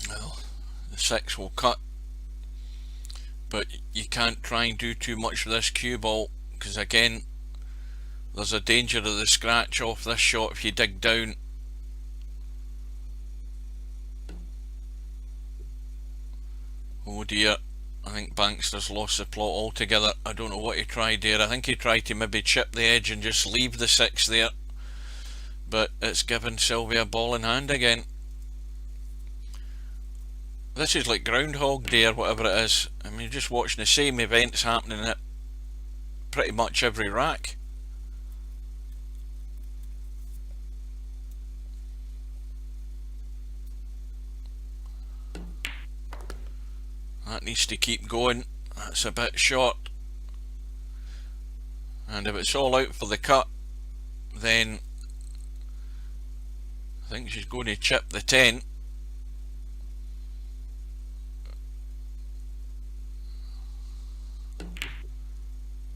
A: Well, the 6 will cut, but you can't try and do too much with this cue ball, because again, There's a danger of the scratch off this shot if you dig down. Oh dear, I think Bankster's lost the plot altogether. I don't know what he tried there. I think he tried to maybe chip the edge and just leave the 6 there, but it's given Sivia a ball in hand again. This is like Groundhog Day or whatever it is. I mean, you're just watching the same events happening at pretty much every rack. That needs to keep going. That's a bit short. And if it's all out for the cut, then I think she's going to chip the 10.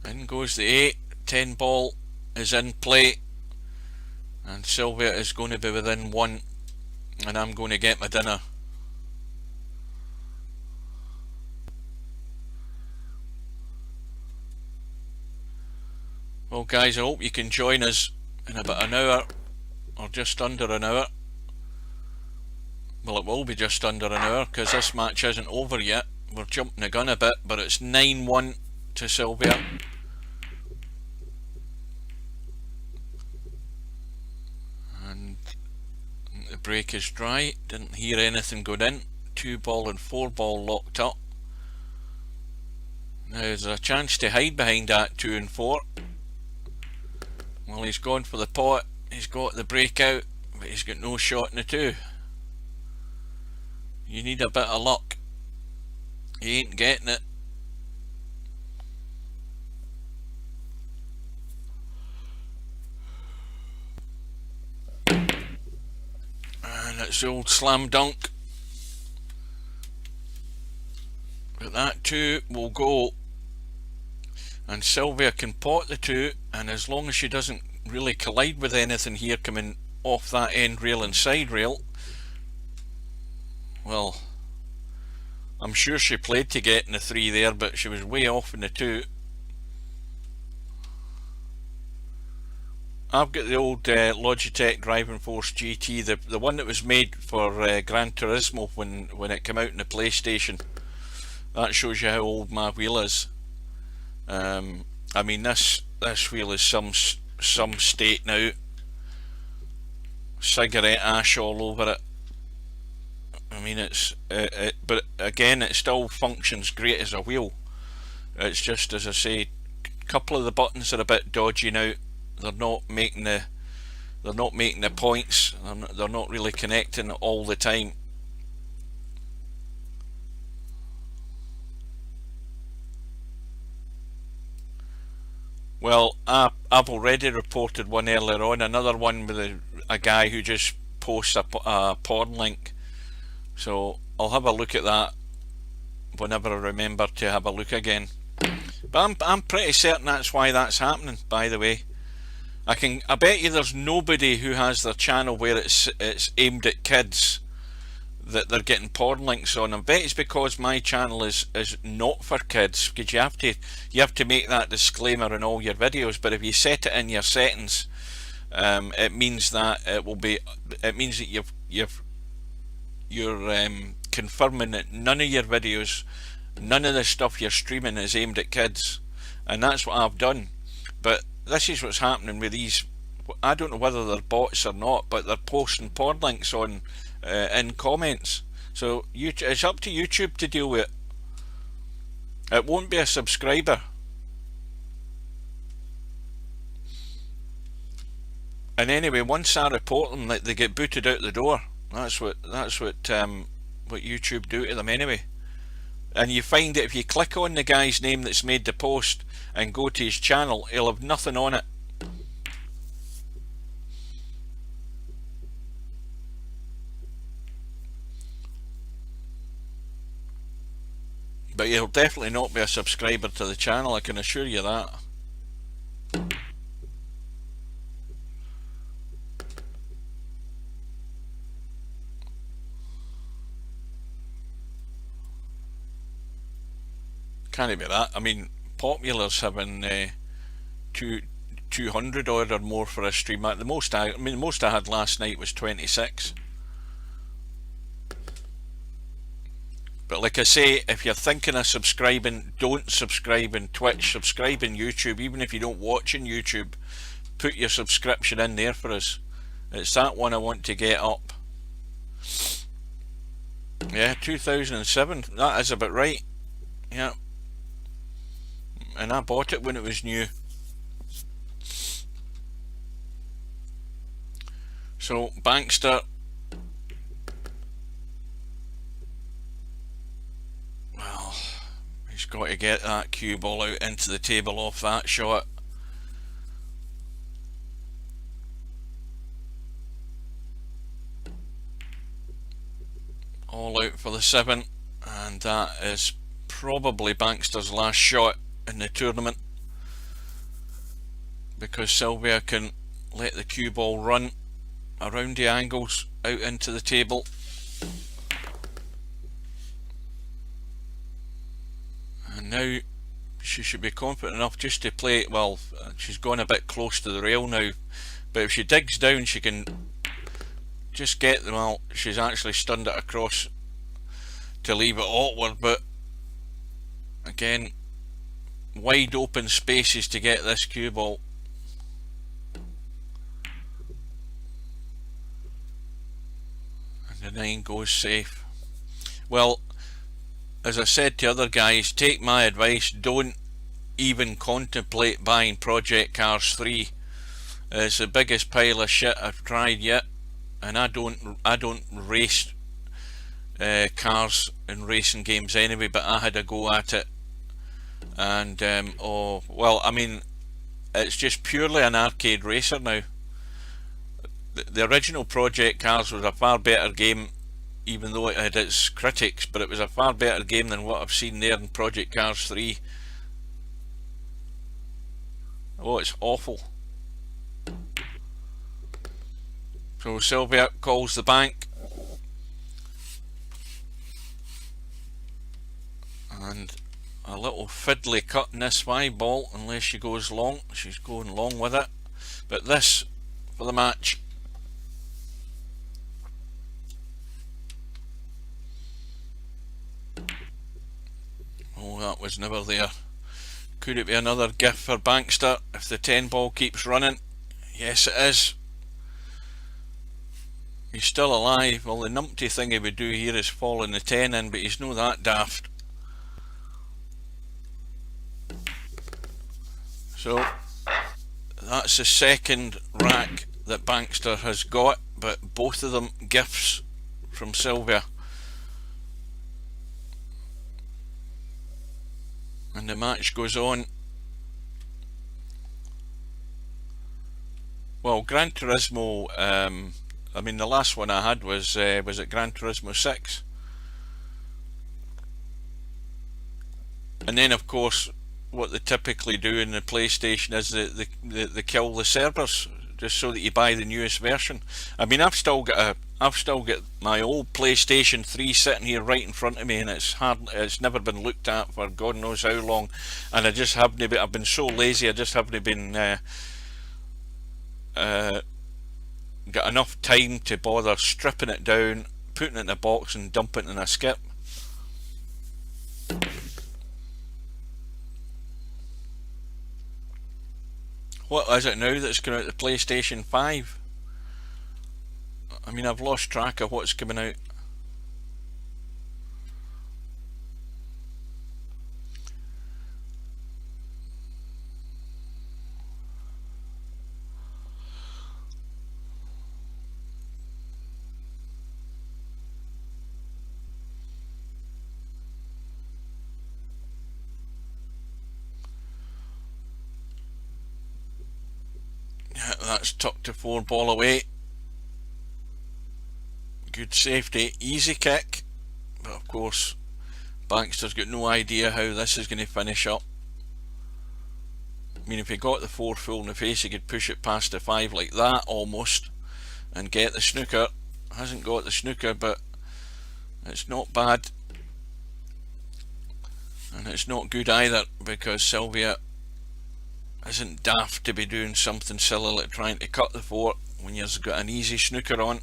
A: In goes the 8. 10 ball is in play, and Sivia is going to be within 1, and I'm going to get my dinner. Well guys, I hope you can join us in about an hour, or just under an hour. Well, it will be just under an hour because this match isn't over yet. We're jumping the gun a bit, but it's 9-1 to Sivia. And the break is dry. Didn't hear anything going in. 2 ball and 4 ball locked up. Now there's a chance to hide behind that 2 and 4. Well, he's gone for the pot. He's got the breakout, but he's got no shot in the 2. You need a bit of luck. He ain't getting it. And it's the old slam dunk. But that 2 will go, and Sivia can pot the 2, and as long as she doesn't really collide with anything here coming off that end rail and side rail, well, I'm sure she played to get in the 3 there, but she was way off in the 2. I've got the old Logitech Driving Force GT, the one that was made for Gran Turismo when it came out in the PlayStation. That shows you how old my wheel is. I mean, this wheel is some state now. Cigarette ash all over it. I mean, but again, it still functions great as a wheel. It's just, as I say, a couple of the buttons are a bit dodgy now. They're not making the points. They're not really connecting all the time. Well, I've already reported one earlier on, another one with a guy who just posts a porn link. So I'll have a look at that whenever I remember to have a look again. But I'm pretty certain that's why that's happening, by the way. I bet you there's nobody who has their channel where it's aimed at kids that they're getting porn links on. I bet it's because my channel is not for kids, because you have to make that disclaimer in all your videos. But if you set it in your settings, it means that you're confirming that none of your videos, none of the stuff you're streaming is aimed at kids, and that's what I've done. But this is what's happening with these. I don't know whether they're bots or not, but they're posting porn links on in comments. So it's up to YouTube to deal with it. It won't be a subscriber. And anyway, once I report them, they get booted out the door. That's what YouTube do to them anyway. And you find that if you click on the guy's name that's made the post and go to his channel, he'll have nothing on it. But he'll definitely not be a subscriber to the channel, I can assure you that. Can't be that. I mean, Popular's having two 200 odd or more for a stream. The most I had last night was 26. But like I say, if you're thinking of subscribing, don't subscribe in Twitch, subscribe in YouTube. Even if you don't watch in YouTube, put your subscription in there for us. It's that one I want to get up. Yeah, 2007, that is about right. Yeah. And I bought it when it was new. So, Bankster. Well, he's got to get that cue ball out into the table off that shot. All out for the 7, and that is probably Bankster's last shot in the tournament, because Sivia can let the cue ball run around the angles out into the table. And now she should be confident enough just to play it. Well, she's gone a bit close to the rail now, but if she digs down she can just get them. Well, she's actually stunned it across to leave it awkward, but again, wide open spaces to get this cue ball. And the 9 goes safe. Well, as I said to other guys, take my advice, don't even contemplate buying Project Cars 3. It's the biggest pile of shit I've tried yet, and I don't race cars in racing games anyway, but I had a go at it, and oh well, I mean, it's just purely an arcade racer now. The original Project Cars was a far better game, even though it had its critics, but it was a far better game than what I've seen there in Project Cars 3. Oh, it's awful. So Sivia calls the bank, and a little fiddly cut in this 5 ball unless she goes long. She's going long with it, but this for the match. Oh, that was never there. Could it be another gift for Bankster if the 10 ball keeps running? Yes, it is. He's still alive. Well, the numpty thing he would do here is falling the 10 in, but he's no that daft. So that's the second rack that Bankster has got, but both of them gifts from Sivia. And the match goes on. Well, Gran Turismo, I mean, the last one I had was it Gran Turismo 6? And then of course what they typically do in the PlayStation is they kill the servers just so that you buy the newest version. I mean, I've still got my old PlayStation 3 sitting here right in front of me, and it's never been looked at for God knows how long, and I just haven't been, I've been so lazy, I just haven't been got enough time to bother stripping it down, putting it in a box and dumping it in a skip. What is it now that's coming out, the PlayStation 5? I mean, I've lost track of what's coming out. Yeah, that's tucked to 4 ball away. Good safety, easy kick, but of course Bankster's got no idea how this is going to finish up. I mean, if he got the 4 full in the face, he could push it past the 5 like that almost and get the snooker. Hasn't got the snooker, but it's not bad, and it's not good either, because Sivia isn't daft to be doing something silly like trying to cut the fort when you've got an easy snooker on.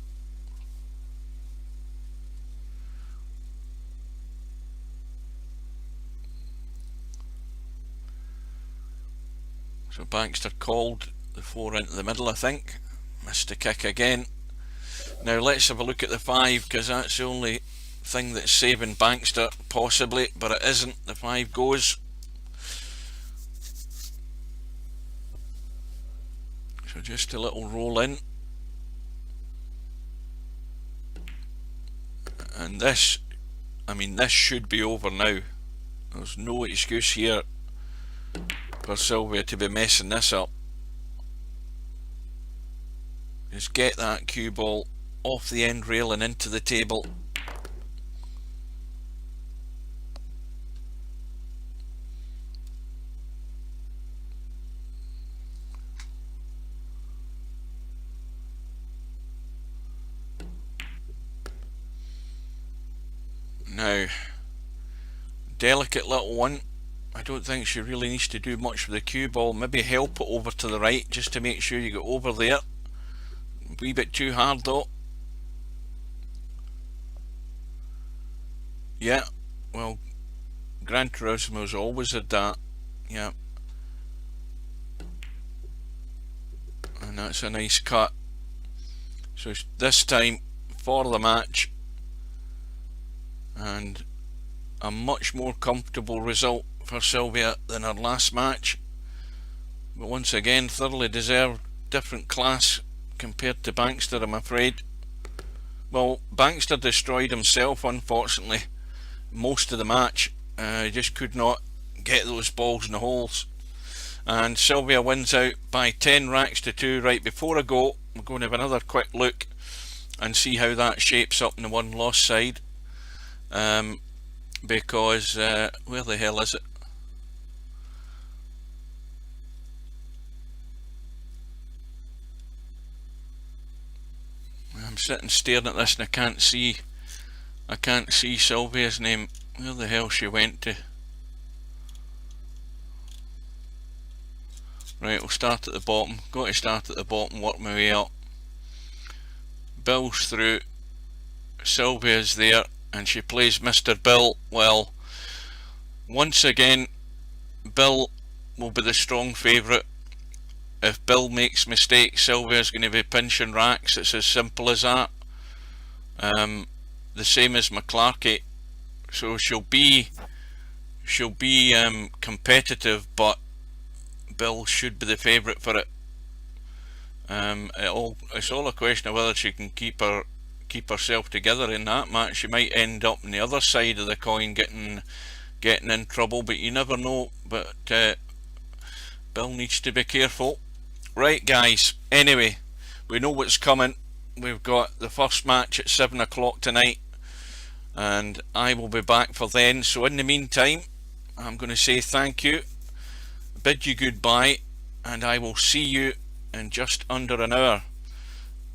A: So Bankster called the 4 into the middle, I think. Missed the kick again. Now let's have a look at the 5, because that's the only thing that's saving Bankster, possibly, but it isn't. The 5 goes. So just a little roll in. And this, I mean, this should be over now. There's no excuse here for Sivia to be messing this up. Just get that cue ball off the end rail and into the table. Now, delicate little one. I don't think she really needs to do much with the cue ball. Maybe help it over to the right just to make sure you get over there. A wee bit too hard though. Yeah, well, Gran Turismo's always had that. Yeah. And that's a nice cut. So this time for the match, and a much more comfortable result for Sivia than her last match, but once again thoroughly deserved. Different class compared to Bankster, I'm afraid. Well, Bankster destroyed himself, unfortunately, most of the match. He just could not get those balls in the holes, and Sivia wins out by 10 racks to 2. Right, before I go, we're going to have another quick look and see how that shapes up in the one loss side. Because where the hell is it? I'm sitting staring at this and I can't see Sivia's name. Where the hell she went to? Right, we'll start at the bottom. Got to start at the bottom, work my way up. Bill's through. Sivia's there, and she plays Mr. Bill. Well, once again, Bill will be the strong favourite. If Bill makes mistakes, Sivia's going to be pinching racks. It's as simple as that. The same as McClarkey. So she'll be competitive, but Bill should be the favourite for it. It's all a question of whether she can keep herself together in that match. She might end up on the other side of the coin getting in trouble, but you never know. But Bill needs to be careful. Right, guys, anyway, we know what's coming. We've got the first match at 7 o'clock tonight, and I will be back for then. So in the meantime, I'm going to say thank you, bid you goodbye, and I will see you in just under an hour.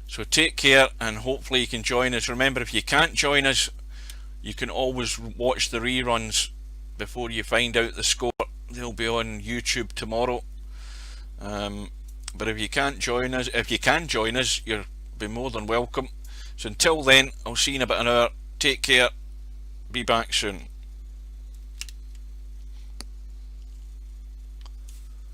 A: So take care, and hopefully you can join us. Remember, if you can't join us, you can always watch the reruns before you find out the score. They'll be on YouTube tomorrow. But if you can't join us, you'll be more than welcome. So until then, I'll see you in about an hour. Take care. Be back soon.